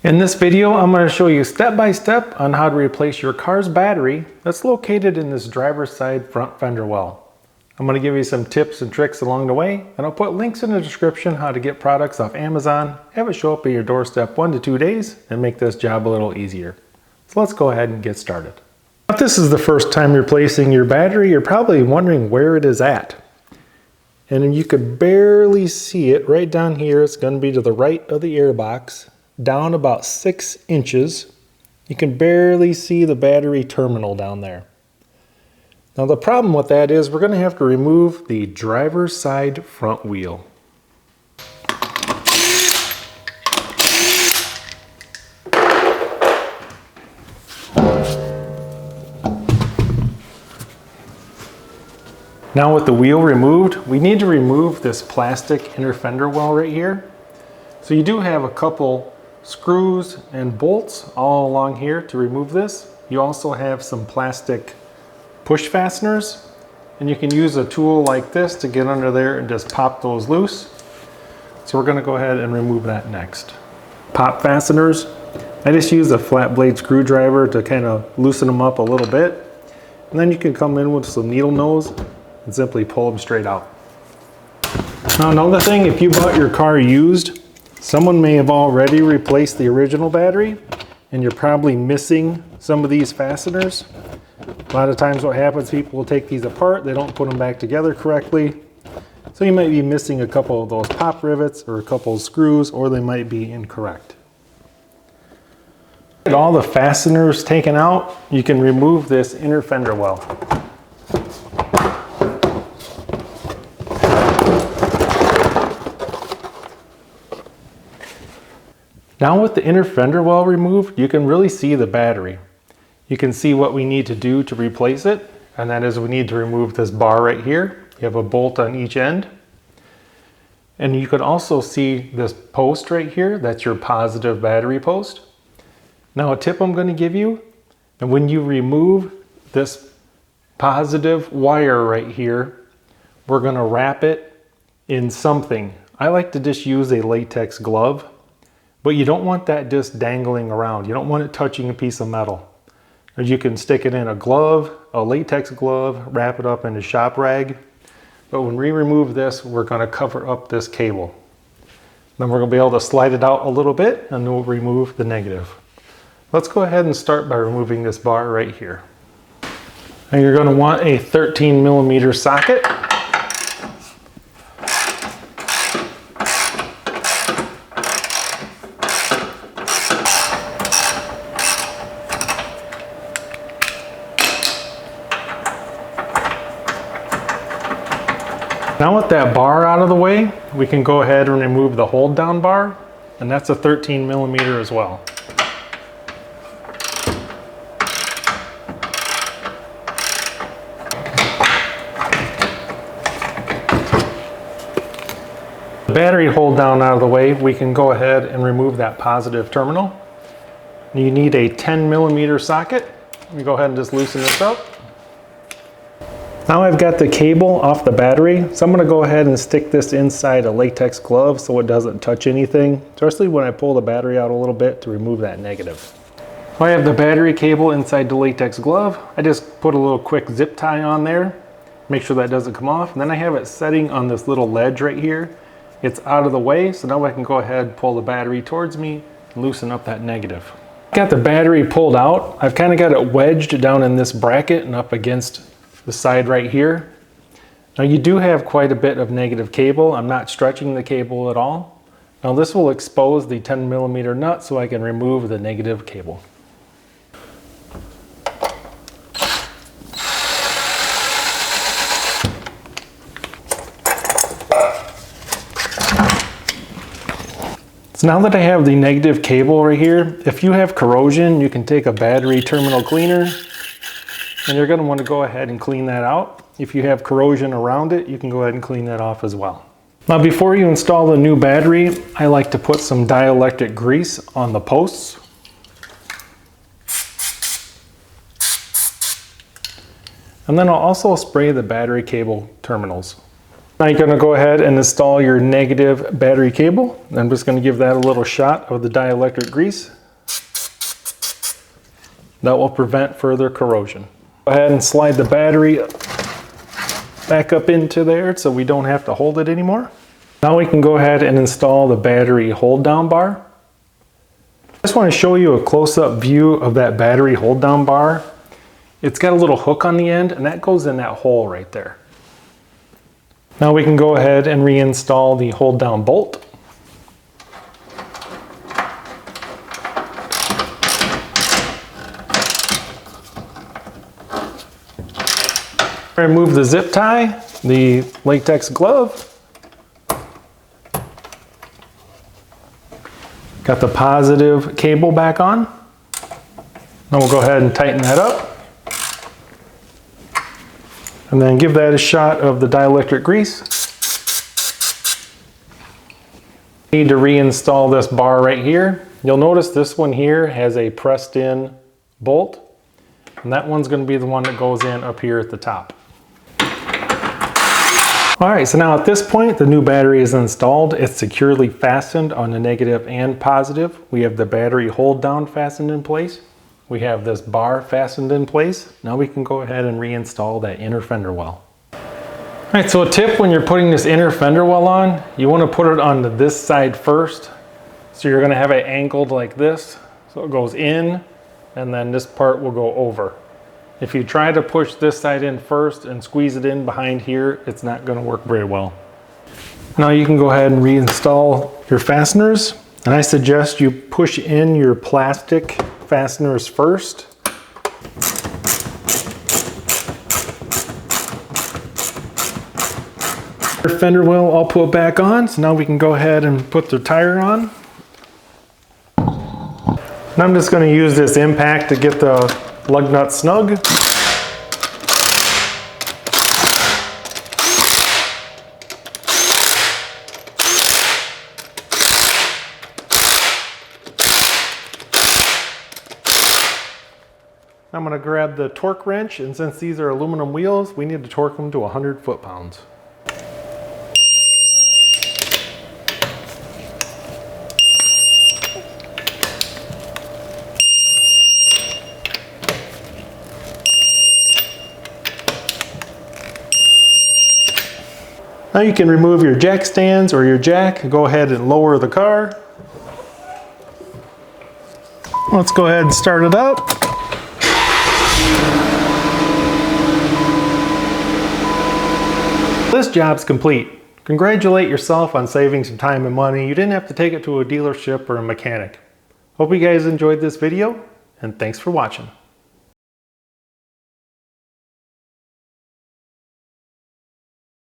In this video, I'm going to show you step by step on how to replace your car's battery that's located in this driver's side front fender well. I'm going to give you some tips and tricks along the way, and I'll put links in the description how to get products off Amazon, have it show up at your doorstep 1 to 2 days, and make this job a little easier. So let's go ahead and get started. If this is the first time replacing your battery, you're probably wondering where it is at. And you could barely see it right down here. It's going to be to the right of the air box. Down about 6 inches. You can barely see the battery terminal down there. Now the problem with that is we're going to have to remove the driver's side front wheel. Now with the wheel removed, we need to remove this plastic inner fender well right here. So you do have a couple screws and bolts all along here to remove this. You also have some plastic push fasteners, and you can use a tool like this to get under there and just pop those loose. So we're going to go ahead and remove that next. Pop fasteners, I just use a flat blade screwdriver to kind of loosen them up a little bit, and then you can come in with some needle nose and simply pull them straight out. Now another thing, if you bought your car used, someone may have already replaced the original battery and you're probably missing some of these fasteners. A lot of times what happens, people will take these apart, they don't put them back together correctly. So you might be missing a couple of those pop rivets or a couple of screws, or they might be incorrect. With all the fasteners taken out, you can remove this inner fender well. Now with the inner fender well removed, you can really see the battery. You can see what we need to do to replace it, and that is we need to remove this bar right here. You have a bolt on each end. And you can also see this post right here, that's your positive battery post. Now a tip I'm going to give you, and when you remove this positive wire right here, we're going to wrap it in something. I like to just use a latex glove. But you don't want that just dangling around. You don't want it touching a piece of metal. Or you can stick it in a glove, a latex glove, wrap it up in a shop rag. But when we remove this, we're going to cover up this cable. Then we're going to be able to slide it out a little bit, and then we'll remove the negative. Let's go ahead and start by removing this bar right here. Now you're going to want a 13mm socket. Now with that bar out of the way, we can go ahead and remove the hold down bar, and that's a 13mm as well. The battery hold down out of the way, we can go ahead and remove that positive terminal. You need a 10mm socket. Let me go ahead and just loosen this up. Now I've got the cable off the battery, so I'm going to go ahead and stick this inside a latex glove so it doesn't touch anything, especially when I pull the battery out a little bit to remove that negative. So I have the battery cable inside the latex glove. I just put a little quick zip tie on there, make sure that doesn't come off, and then I have it setting on this little ledge right here. It's out of the way, so now I can go ahead and pull the battery towards me and loosen up that negative. Got the battery pulled out. I've kind of got it wedged down in this bracket and up against the side right here. Now you do have quite a bit of negative cable. I'm not stretching the cable at all. Now this will expose the 10mm nut so I can remove the negative cable. So now that I have the negative cable right here, if you have corrosion, you can take a battery terminal cleaner, and you're going to want to go ahead and clean that out. If you have corrosion around it, you can go ahead and clean that off as well. Now before you install the new battery, I like to put some dielectric grease on the posts. And then I'll also spray the battery cable terminals. Now you're going to go ahead and install your negative battery cable. I'm just going to give that a little shot of the dielectric grease That will prevent further corrosion. Go ahead and slide the battery back up into there so we don't have to hold it anymore. Now we can go ahead and install the battery hold down bar. I just want to show you a close-up view of that battery hold down bar. It's got a little hook on the end and that goes in that hole right there. Now we can go ahead and reinstall the hold down bolt. Remove the zip tie, the latex glove. Got the positive cable back on. Now we'll go ahead and tighten that up. And then give that a shot of the dielectric grease. Need to reinstall this bar right here. You'll notice this one here has a pressed in bolt. And that one's going to be the one that goes in up here at the top. Alright, so now at this point the new battery is installed. It's securely fastened on the negative and positive. We have the battery hold down fastened in place. We have this bar fastened in place. Now we can go ahead and reinstall that inner fender well. Alright, so a tip when you're putting this inner fender well on, you want to put it on this side first. So you're going to have it angled like this. So it goes in and then this part will go over. If you try to push this side in first and squeeze it in behind here, it's not going to work very well. Now you can go ahead and reinstall your fasteners. And I suggest you push in your plastic fasteners first. Your fender well all put back on, so now we can go ahead and put the tire on. And I'm just going to use this impact to get the lug nut snug. I'm going to grab the torque wrench, and since these are aluminum wheels, we need to torque them to 100 foot-pounds. Now you can remove your jack stands or your jack. Go ahead and lower the car. Let's go ahead and start it up. This job's complete. Congratulate yourself on saving some time and money. You didn't have to take it to a dealership or a mechanic. Hope you guys enjoyed this video, and thanks for watching.